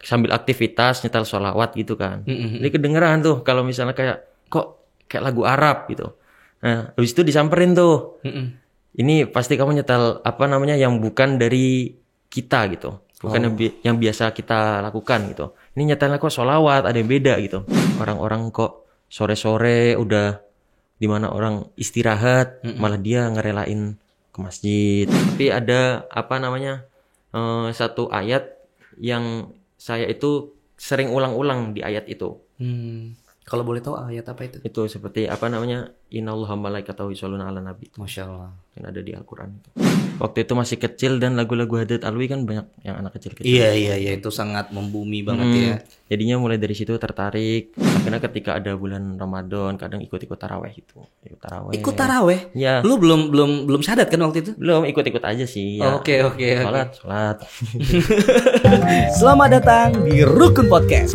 sambil aktivitas nyetel sholawat gitu kan. Ini kedengeran tuh kalau misalnya kayak kok kayak lagu Arab gitu. Nah, habis itu disamperin tuh. Ini pasti kamu nyetel apa namanya yang bukan dari kita gitu. Bukan yang biasa kita lakukan gitu. Ini nyetelnya kok sholawat, ada yang beda gitu. Orang-orang kok sore-sore udah dimana orang istirahat, malah dia ngerelain ke masjid. Tapi ada apa namanya satu ayat yang saya itu sering ulang-ulang di ayat itu. Kalau boleh tahu ayat apa itu? Itu seperti apa namanya? Innallaha malaikatahu yusholluna 'alan nabi. Masya Allah. Yang ada di Al-Qur'an itu. Waktu itu masih kecil dan lagu-lagu Hadrat Alwi kan banyak yang anak kecil-kecil. Iya itu sangat membumi banget ya. Jadinya mulai dari situ tertarik. Akhirnya ketika ada bulan Ramadan kadang ikut-ikut taraweh gitu. Ikut taraweh? Ya. Lu belum syahadat kan waktu itu? Belum, ikut-ikut aja sih ya. Oke. Sholat. Selamat datang di Rukun Podcast.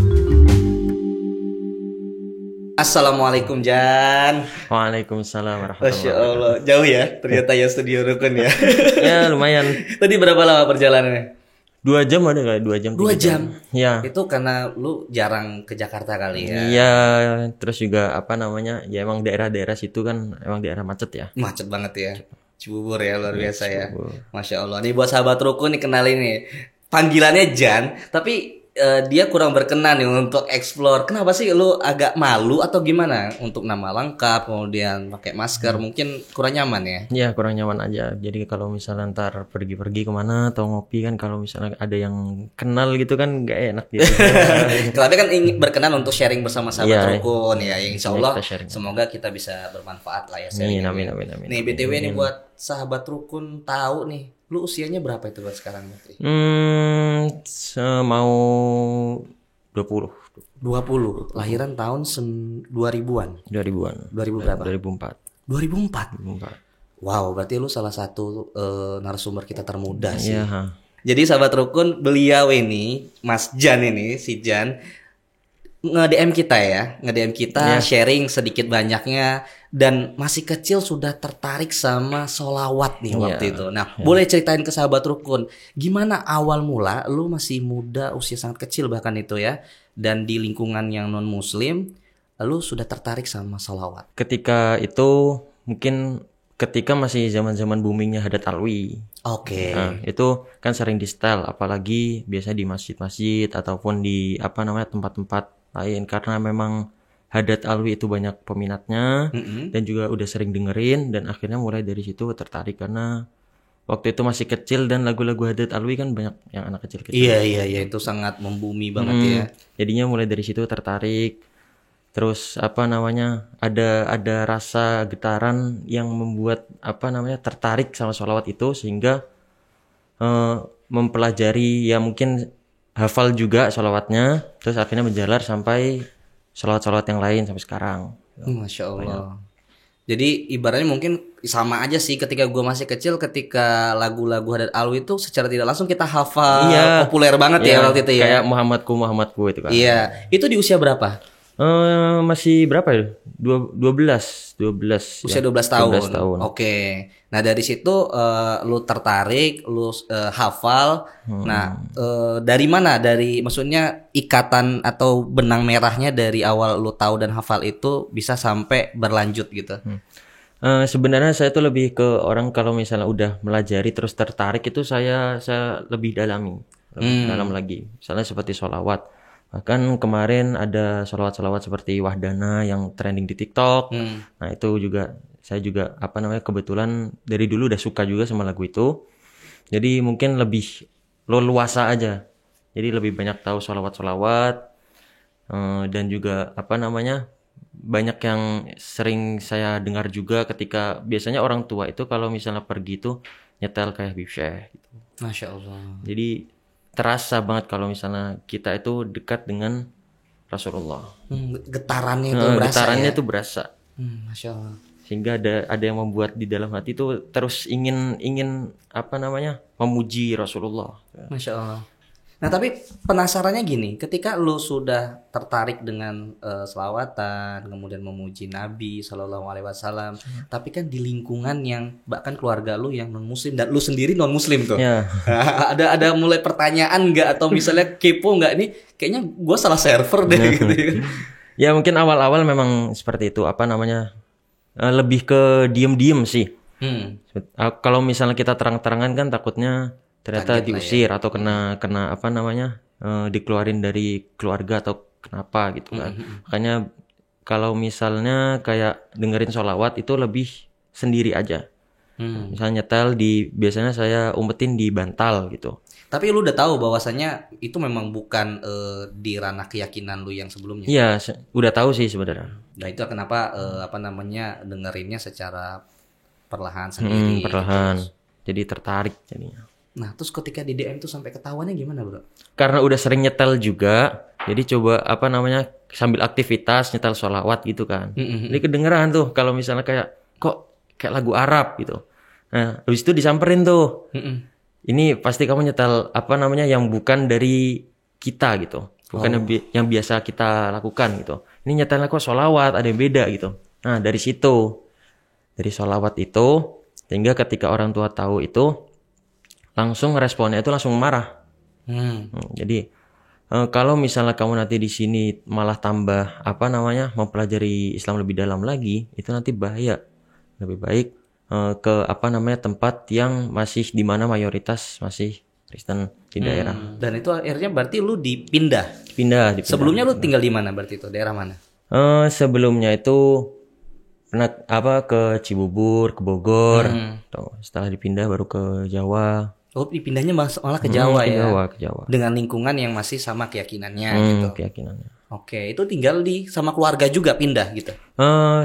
Assalamualaikum Jan. Waalaikumsalam warahmatullahi Masya Allah, jauh ya ternyata ya studio Rukun ya. Ya lumayan. Tadi berapa lama perjalanannya? 2 jam ada kali, 2 jam. 2 jam? Ya. Itu karena lu jarang ke Jakarta kali ya? Iya, terus juga apa namanya, ya emang daerah-daerah situ kan emang daerah macet ya. Macet banget ya. Cibubur ya, luar biasa ya. Masya Allah. Nih buat sahabat Rukun nih kenalin nih. Panggilannya Jan, tapi dia kurang berkenan nih untuk explore. Kenapa sih lu agak malu atau gimana untuk nama lengkap, kemudian pakai masker, mungkin kurang nyaman ya? Iya, kurang nyaman aja. Jadi kalau misalnya ntar pergi-pergi kemana atau ngopi kan, kalau misalnya ada yang kenal gitu kan nggak enak gitu. Tapi kan ingin berkenan untuk sharing bersama sahabat Rukun ya. Insya Allah kita semoga kita bisa bermanfaat lah ya. Amin. Nih BTW nih buat sahabat Rukun tahu nih, lu usianya berapa itu buat sekarang nanti? Mau 20. 20. Lahiran tahun 2000-an. 2000-an. 2000 berapa? 2004. 2004. Wow, berarti lu salah satu narasumber kita termuda sih. Iya. Jadi sahabat Rukun, beliau ini, Mas Jan ini, si Jan nge-DM kita ya, nge-DM kita sharing sedikit banyaknya dan masih kecil sudah tertarik sama sholawat nih waktu itu. Nah, boleh ceritain ke sahabat Rukun, gimana awal mula lu masih muda, usia sangat kecil bahkan itu ya, dan di lingkungan yang non muslim, lu sudah tertarik sama sholawat? Ketika itu mungkin ketika masih zaman-zaman boomingnya Hadrat Alwi. Oke. Nah, itu kan sering di setel, apalagi biasanya di masjid-masjid ataupun di apa namanya tempat-tempat lain, karena memang Hadrat Alwi itu banyak peminatnya dan juga udah sering dengerin, dan akhirnya mulai dari situ tertarik karena waktu itu masih kecil dan lagu-lagu Hadrat Alwi kan banyak yang anak kecil-kecil. Iya itu sangat membumi banget ya. Jadinya mulai dari situ tertarik. Terus apa namanya, ada rasa getaran yang membuat apa namanya tertarik sama sholawat itu, sehingga mempelajari ya, mungkin hafal juga sholawatnya, terus akhirnya menjalar sampai sholawat-sholawat yang lain sampai sekarang. Masya Allah. Jadi ibaratnya mungkin sama aja sih ketika gue masih kecil, ketika lagu-lagu Hadrat Alwi itu secara tidak langsung kita hafal, populer banget ya waktu itu ya. Kayak Muhammadku itu kan. Iya, itu di usia berapa? Masih berapa ya? 12. Usia 12 tahun. Oke. Nah dari situ lu tertarik, lu hafal. Nah dari mana? Maksudnya ikatan atau benang merahnya dari awal lu tahu dan hafal itu bisa sampai berlanjut gitu. Sebenarnya saya tuh lebih ke orang kalau misalnya udah melajari terus tertarik itu saya lebih dalam lagi. Misalnya seperti sholawat. Bahkan kemarin ada sholawat-sholawat seperti Wahdana yang trending di TikTok. Nah itu juga saya juga apa namanya kebetulan dari dulu udah suka juga sama lagu itu. Jadi mungkin lebih leluasa aja. Jadi lebih banyak tahu sholawat-sholawat dan juga apa namanya banyak yang sering saya dengar juga ketika biasanya orang tua itu kalau misalnya pergi itu nyetel kayak Habib Syekh gitu. Masya Allah. Jadi terasa banget kalau misalnya kita itu dekat dengan Rasulullah. Getarannya itu berasa. Getarannya ya? Itu berasa. Masya Allah. Sehingga ada yang membuat di dalam hati itu terus ingin apa namanya memuji Rasulullah. Masya Allah. Nah tapi penasarannya gini, ketika lu sudah tertarik dengan selawatan, kemudian memuji Nabi Shallallahu Alaihi Wasallam, tapi kan di lingkungan yang bahkan keluarga lu yang non Muslim dan lu sendiri non Muslim tuh, Ya. ada mulai pertanyaan nggak atau misalnya kepo nggak nih? Kayaknya gue salah server deh gitu. Ya mungkin awal-awal memang seperti itu, apa namanya, lebih ke diem-diem sih. Kalau misalnya kita terang-terangan kan takutnya ternyata Kaget lah diusir atau kena apa namanya, dikeluarin dari keluarga atau kenapa gitu kan. Makanya kalau misalnya kayak dengerin sholawat itu lebih sendiri aja. Misalnya nyetel biasanya saya umpetin di bantal gitu. Tapi lu udah tahu bahwasanya itu memang bukan di ranah keyakinan lu yang sebelumnya. Iya, udah tahu sih sebenarnya. Nah itu kenapa apa namanya dengerinnya secara perlahan sendiri. Perlahan. Gitu. Jadi tertarik jadinya. Nah terus ketika di DM tuh sampai ketahuannya gimana bro? Karena udah sering nyetel juga, jadi coba apa namanya sambil aktivitas nyetel sholawat gitu kan. Jadi kedengeran tuh kalau misalnya kok kayak lagu Arab gitu. Nah habis itu disamperin tuh. Ini pasti kamu nyetel apa namanya yang bukan dari kita gitu, bukan yang biasa kita lakukan gitu. Ini nyetelnya kok sholawat ada yang beda gitu. Nah dari situ, dari sholawat itu, sehingga ketika orang tua tahu itu langsung responnya itu langsung marah. Jadi kalau misalnya kamu nanti di sini malah tambah apa namanya mempelajari Islam lebih dalam lagi, itu nanti bahaya. Lebih baik ke apa namanya tempat yang masih di mana mayoritas masih Kristen di daerah. Dan itu akhirnya berarti lu dipindah. Dipindah. Sebelumnya lu tinggal di mana berarti itu? Daerah mana? Sebelumnya itu pernah apa ke Cibubur, ke Bogor. Tuh, setelah dipindah baru ke Jawa. Oh, dipindahnya malah ke Jawa ke ya. Ke Jawa. Dengan lingkungan yang masih sama keyakinannya gitu. Keyakinannya. Oke, itu tinggal sama keluarga juga pindah gitu.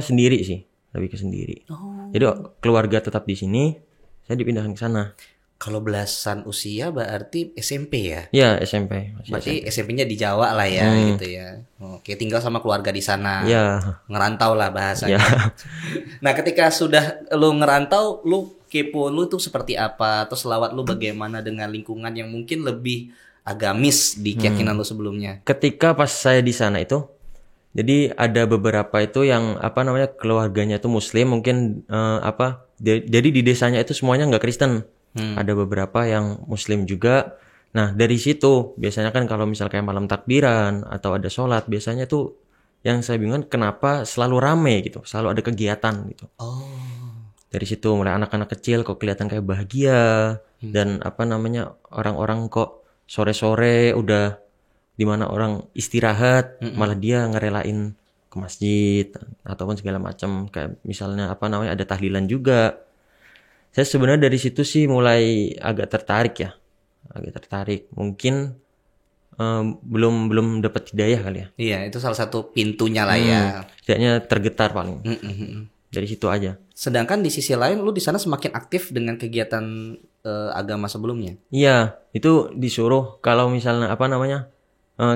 Sendiri sih, lebih ke sendiri. Jadi keluarga tetap di sini, saya dipindahkan ke sana. Kalau belasan usia berarti SMP ya? Ya, SMP. Berarti SMP-nya di Jawa lah ya gitu ya. Oke, tinggal sama keluarga di sana. Ya. Ngerantau lah bahasanya. Nah, ketika sudah lu ngerantau, lu kepo lu tuh seperti apa? Atau selawat lu bagaimana dengan lingkungan yang mungkin lebih agamis di keyakinan lu sebelumnya? Ketika pas saya di sana itu, jadi ada beberapa itu yang apa namanya keluarganya itu Muslim, mungkin jadi di desanya itu semuanya nggak Kristen. Ada beberapa yang Muslim juga. Nah dari situ biasanya kan kalau misal kayak malam takbiran atau ada sholat, biasanya tuh yang saya bingung kenapa selalu rame gitu, selalu ada kegiatan gitu. Dari situ mulai anak-anak kecil kok kelihatan kayak bahagia dan apa namanya orang-orang kok sore-sore udah dimana orang istirahat malah dia ngerelain ke masjid ataupun segala macam, kayak misalnya apa namanya ada tahlilan juga. Saya sebenarnya dari situ sih mulai agak tertarik. Mungkin belum dapat hidayah kali ya. Iya, itu salah satu pintunya lah ya. Setidaknya tergetar paling. Dari situ aja. Sedangkan di sisi lain lu di sana semakin aktif dengan kegiatan agama sebelumnya. Iya, itu disuruh kalau misalnya apa namanya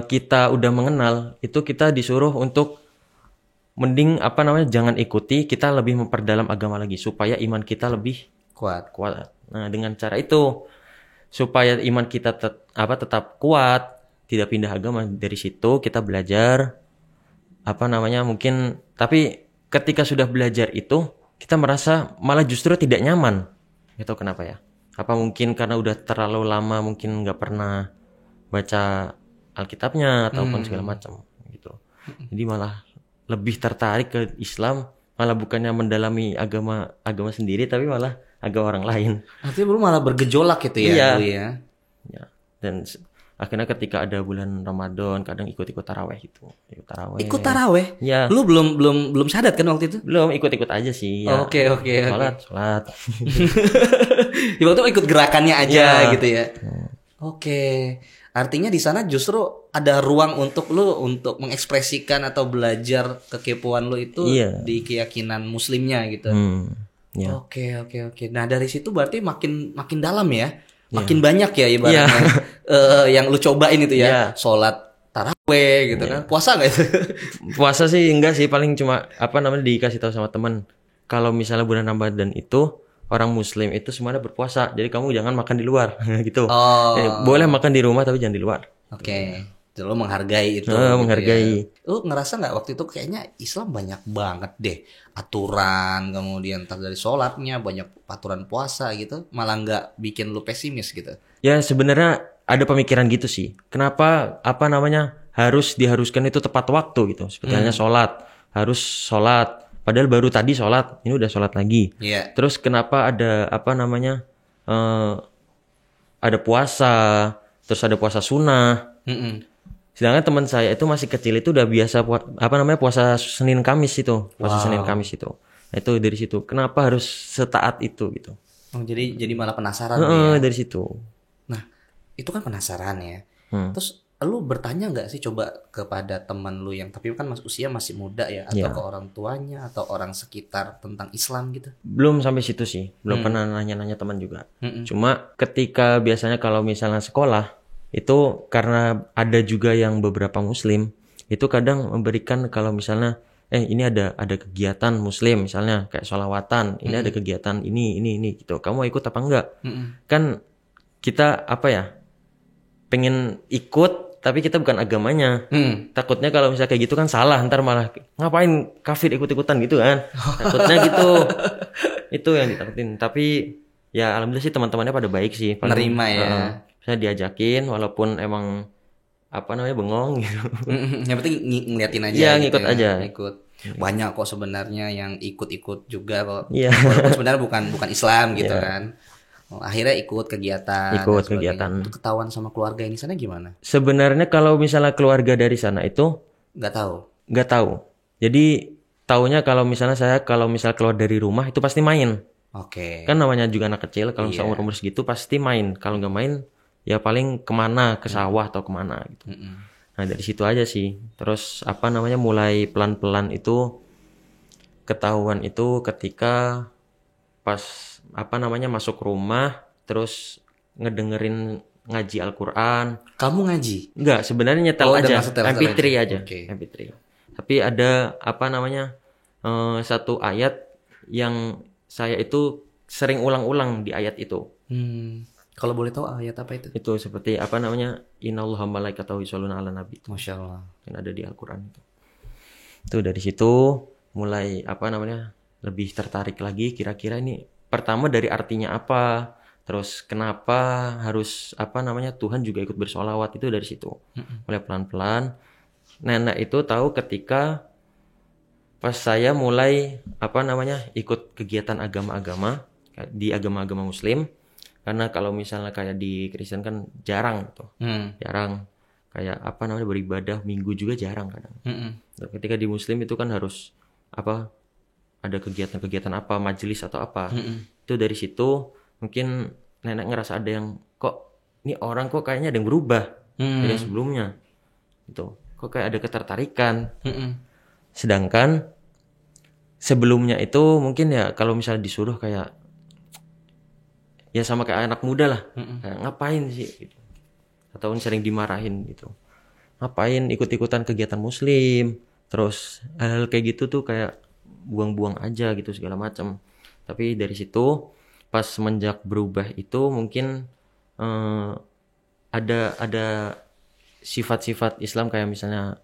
kita udah mengenal, itu kita disuruh untuk mending apa namanya jangan ikuti, kita lebih memperdalam agama lagi supaya iman kita lebih kuat. Nah, dengan cara itu supaya iman kita tetap kuat, tidak pindah agama. Dari situ kita belajar apa namanya mungkin, tapi ketika sudah belajar itu kita merasa malah justru tidak nyaman. Gitu kenapa ya? Apa mungkin karena udah terlalu lama mungkin nggak pernah baca Alkitabnya ataupun segala macam gitu. Jadi malah lebih tertarik ke Islam, malah bukannya mendalami agama sendiri tapi malah agama orang lain. Artinya belum malah bergejolak gitu ya. Iya. Ya. Dan akhirnya ketika ada bulan Ramadan kadang ikut taraweh gitu. Ikut taraweh? Ya. Lu belum syahadat kan waktu itu? Belum, ikut aja sih. Ya. Oke. Salat. Di waktu itu ikut gerakannya aja gitu ya. Oke. Artinya di sana justru ada ruang untuk lu untuk mengekspresikan atau belajar kekepoan lu itu di keyakinan muslimnya gitu. Ya. Oke. Nah, dari situ berarti makin dalam ya. Makin banyak ya ibaratnya yang lu cobain itu ya. Sholat taraweh gitu kan. Puasa enggak itu? Puasa sih enggak sih, paling cuma apa namanya dikasih tahu sama teman. Kalau misalnya bulan Ramadan itu orang muslim itu semuanya berpuasa. Jadi kamu jangan makan di luar gitu. Oh. Boleh makan di rumah tapi jangan di luar. Oke. Jadi lo menghargai itu. Menghargai. Ya. Lo ngerasa nggak waktu itu kayaknya Islam banyak banget deh aturan, kemudian entah dari sholatnya banyak aturan puasa gitu, malah nggak bikin lo pesimis gitu? Ya sebenarnya ada pemikiran gitu sih. Kenapa harus diharuskan itu tepat waktu gitu. Sepertinya sholat harus sholat. Padahal baru tadi sholat, ini udah sholat lagi. Yeah. Terus kenapa ada ada puasa, terus ada puasa sunnah. Sedangkan teman saya itu masih kecil itu udah biasa puasa Senin Kamis itu, puasa Senin Kamis itu. Nah, itu dari situ. Kenapa harus setaat itu gitu? Oh, jadi malah penasaran ya. Dari situ. Nah, itu kan penasaran ya. Terus lu bertanya nggak sih coba kepada teman lu yang tapi kan usia masih muda ya, atau ke orang tuanya atau orang sekitar tentang Islam gitu? Belum sampai situ sih, belum pernah nanya-nanya teman juga. Cuma ketika biasanya kalau misalnya sekolah itu karena ada juga yang beberapa muslim itu kadang memberikan kalau misalnya ini ada kegiatan muslim misalnya kayak sholawatan, ini ada kegiatan ini gitu, kamu ikut apa enggak? Kan kita pengen ikut tapi kita bukan agamanya. Takutnya kalau misalnya kayak gitu kan salah, ntar malah ngapain kafir ikut-ikutan gitu kan. Takutnya gitu. Itu yang ditakutin. Tapi ya alhamdulillah sih teman-temannya pada baik sih. Menerima ya. Saya diajakin walaupun emang bengong gitu. Yang penting ngeliatin aja. Iya, ngikut aja. Ikut. Banyak kok sebenarnya yang ikut-ikut juga kok. Iya. Walaupun sebenarnya bukan Islam gitu kan. Akhirnya ikut kegiatan. Itu ketahuan sama keluarga yang di sana gimana? Sebenarnya kalau misalnya keluarga dari sana itu nggak tahu. Jadi taunya kalau misalnya keluar dari rumah itu pasti main. Oke. Kan namanya juga anak kecil, kalau misalnya umur segitu pasti main. Kalau nggak main ya paling kemana, ke sawah atau kemana gitu. Nah dari situ aja sih. Terus mulai pelan-pelan itu ketahuan itu ketika pas masuk rumah terus ngedengerin ngaji Al-Quran. Kamu ngaji? Enggak, sebenarnya nyetel aja, MP3 aja. Okay. MP3. Tapi ada satu ayat yang saya itu sering ulang-ulang di ayat itu. Kalau boleh tahu ayat apa itu? Itu seperti innallaha malaikatahu yusholluna 'alan nabi. Masya Allah. Yang ada di Al-Quran itu. Itu dari situ mulai lebih tertarik lagi kira-kira ini pertama dari artinya apa, terus kenapa harus Tuhan juga ikut bersolawat, itu dari situ. Mulai pelan-pelan. Nenek itu tahu ketika pas saya mulai ikut kegiatan agama-agama di agama-agama muslim, karena kalau misalnya kayak di Kristen kan jarang tuh. Jarang kayak beribadah minggu juga jarang kadang. Ketika di muslim itu kan harus ada kegiatan-kegiatan majelis atau itu dari situ mungkin nenek ngerasa ada yang ini orang kayaknya ada yang berubah dari yang sebelumnya itu, kayak ada ketertarikan. Sedangkan sebelumnya itu mungkin ya kalau misalnya disuruh kayak ya sama kayak anak muda lah, kayak ngapain sih gitu. Atau sering dimarahin gitu, ngapain ikut-ikutan kegiatan muslim, terus hal kayak gitu tuh kayak buang-buang aja gitu segala macam. Tapi dari situ pas semenjak berubah itu mungkin ada sifat-sifat Islam kayak misalnya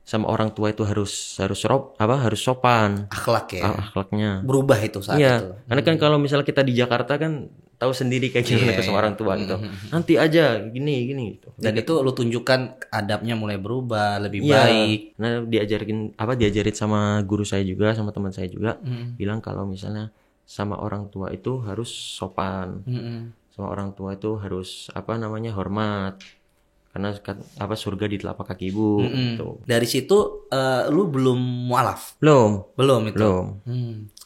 sama orang tua itu harus sopan, akhlak ya, akhlaknya berubah itu saat itu. Karena kan kalau misalnya kita di Jakarta kan tahu sendiri kayak gimana sama orang tua gitu. Nanti aja gini gitu. Dan itu lu tunjukkan adabnya mulai berubah, lebih baik. Nah, diajarin sama guru saya juga, sama teman saya juga, bilang kalau misalnya sama orang tua itu harus sopan. Sama orang tua itu harus hormat. Karena surga di telapak kaki ibu gitu. Dari situ lu belum mualaf? Belum itu.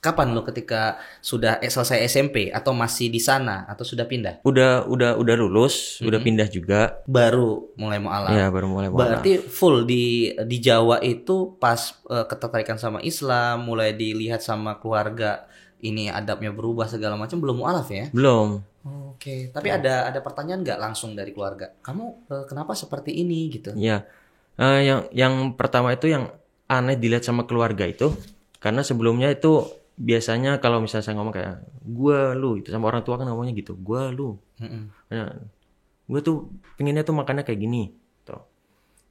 Kapan lu ketika sudah selesai SMP atau masih di sana atau sudah pindah? Udah lulus, udah pindah juga. Baru mulai mualaf. Iya, baru mulai mualaf. Berarti full di Jawa itu pas ketertarikan sama Islam, mulai dilihat sama keluarga ini adabnya berubah segala macam, belum mualaf ya? Belum. Oke, tapi ada pertanyaan nggak langsung dari keluarga? Kamu kenapa seperti ini gitu? Iya, yang pertama itu yang aneh dilihat sama keluarga itu, karena sebelumnya itu biasanya kalau misalnya saya ngomong kayak gua lu itu sama orang tua kan ngomongnya gitu, gua lu. Nah, gua tuh pengennya tuh makannya kayak gini tuh.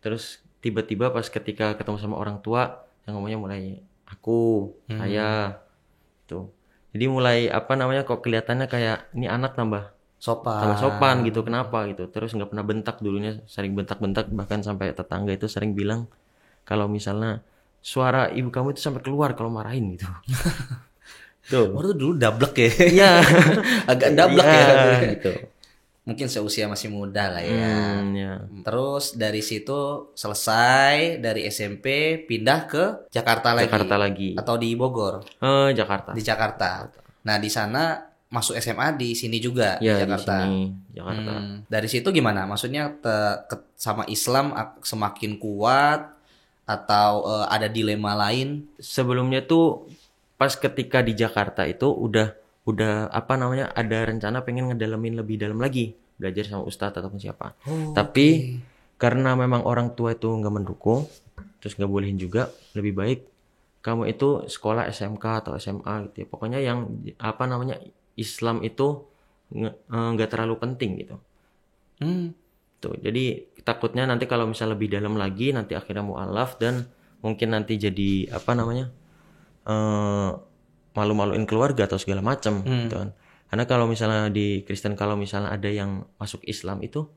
Terus tiba-tiba pas ketika ketemu sama orang tua yang ngomongnya mulai aku, saya tuh. Jadi mulai apa namanya kok kelihatannya kayak ini anak tambah sopan gitu. Kenapa gitu? Terus nggak pernah bentak, dulunya sering bentak-bentak, bahkan sampai tetangga itu sering bilang kalau misalnya suara ibu kamu itu sampai keluar kalau marahin gitu. Tuh. Oh, itu dulu dablek ya. Iya. Agak dablek ya. Gitu. Mungkin seusia masih muda lah ya. Ya. Terus dari situ selesai dari SMP pindah ke Jakarta lagi. Atau di Bogor? Jakarta. Di Jakarta. Nah, di sana masuk SMA di sini juga ya, di Jakarta. Di sini, Jakarta. Dari situ gimana? Maksudnya sama Islam semakin kuat atau ada dilema lain? Sebelumnya tuh pas ketika di Jakarta itu udah apa namanya ada rencana pengen ngedalamin lebih dalam lagi, belajar sama ustadz ataupun siapa. Tapi karena memang orang tua itu nggak mendukung, terus nggak bolehin juga, lebih baik kamu itu sekolah SMK atau SMA gitu ya. Pokoknya yang apa namanya Islam itu nggak terlalu penting gitu. Tuh, jadi takutnya nanti kalau misalnya lebih dalam lagi nanti akhirnya mualaf dan mungkin nanti jadi apa namanya malu-maluin keluarga atau segala macam gitu kan. Karena kalau misalnya di Kristen kalau misalnya ada yang masuk Islam itu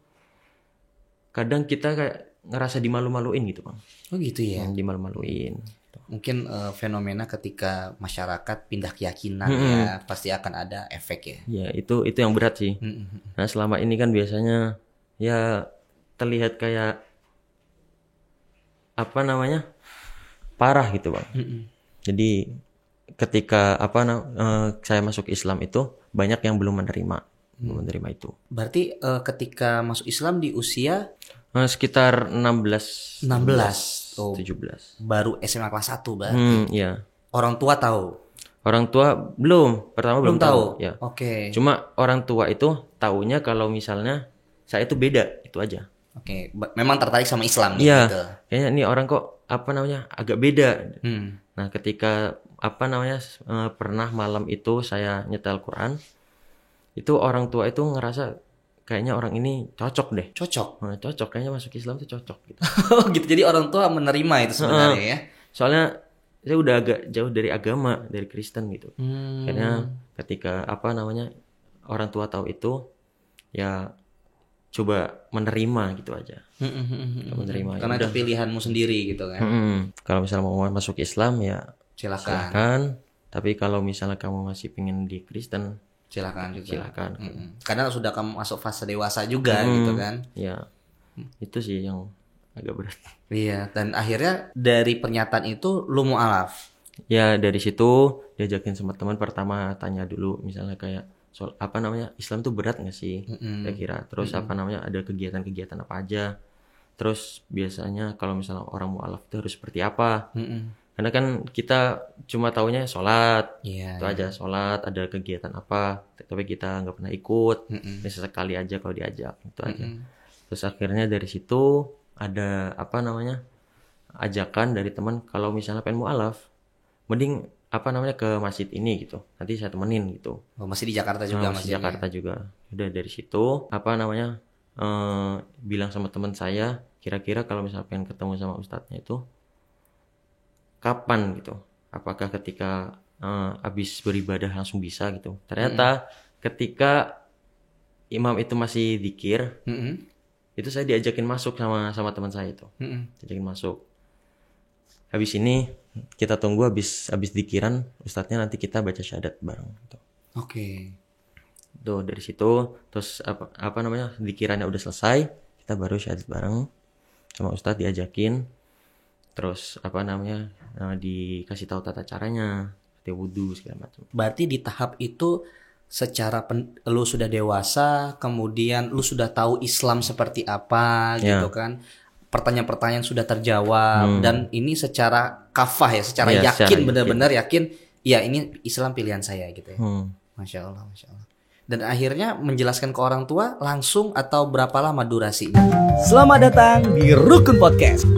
kadang kita kayak ngerasa dimalu-maluin gitu Bang. Oh gitu ya. Dimalu-maluin. Mungkin fenomena ketika masyarakat pindah keyakinan ya pasti akan ada efek ya. Ya itu yang berat sih. Nah selama ini kan biasanya ya terlihat kayak apa namanya parah gitu Bang. Jadi ketika saya masuk Islam itu banyak yang belum menerima itu. Berarti ketika masuk Islam di usia sekitar 16 oh, 17. Baru SMA kelas 1 berarti. Iya. Orang tua tahu? Orang tua belum tahu. Ya. Oke. Cuma orang tua itu taunya kalau misalnya saya itu beda, itu aja. Oke. Memang tertarik sama Islam iya, gitu. Kayaknya nih orang kok apa namanya agak beda. Nah, ketika apa namanya pernah malam itu saya nyetel Quran, itu orang tua itu ngerasa kayaknya orang ini cocok deh. Cocok kayaknya masuk Islam tuh cocok gitu. Oh gitu. Jadi orang tua menerima itu sebenarnya ya. Soalnya saya udah agak jauh dari agama, dari Kristen gitu. Karena ketika apa namanya orang tua tahu itu ya coba menerima gitu aja. Menerima. Karena itu pilihanmu sendiri gitu kan. Kalau misalnya mau masuk Islam ya silakan. Tapi kalau misalnya kamu masih pengen di Kristen silakan juga. Silakan. Karena sudah kamu masuk fase dewasa juga gitu kan. Ya. Itu sih yang agak berat. Iya, dan akhirnya dari pernyataan itu lu mualaf. Ya, dari situ diajakin sama teman pertama tanya dulu misalnya kayak soal apa namanya Islam tuh berat nggak sih kira-kira. Terus apa namanya ada kegiatan-kegiatan apa aja. Terus biasanya kalau misalnya orang mualaf itu harus seperti apa. Karena kan kita cuma taunya sholat, itu aja sholat, ada kegiatan apa, tapi kita nggak pernah ikut, sesekali aja kalau diajak, itu aja. Terus akhirnya dari situ ada apa namanya ajakan dari teman kalau misalnya pengen mualaf, mending apa namanya ke masjid ini gitu, nanti saya temenin gitu. Oh, masih di Jakarta juga masih Jakarta juga. Udah dari situ apa namanya bilang sama teman saya, kira-kira kalau misalnya pengen ketemu sama ustadznya itu kapan gitu, apakah ketika habis beribadah langsung bisa gitu. Ternyata ketika imam itu masih zikir, itu saya diajakin masuk sama teman saya itu, diajakin masuk. Habis ini kita tunggu habis zikiran ustadznya, nanti kita baca syahadat bareng gitu. Oke. Tuh dari situ terus apa namanya zikirannya udah selesai, kita baru syahadat bareng sama ustadz, diajakin. Terus apa namanya dikasih tahu tata caranya, seperti wudhu segala macam. Berarti di tahap itu secara lu sudah dewasa, kemudian lu sudah tahu Islam seperti apa gitu kan. Pertanyaan-pertanyaan sudah terjawab dan ini secara kafah ya, secara yakin, benar-benar yakin, ya ini Islam pilihan saya gitu ya. Masya Allah. Dan akhirnya menjelaskan ke orang tua langsung atau berapa lama durasinya? Selamat datang di Rukun Podcast.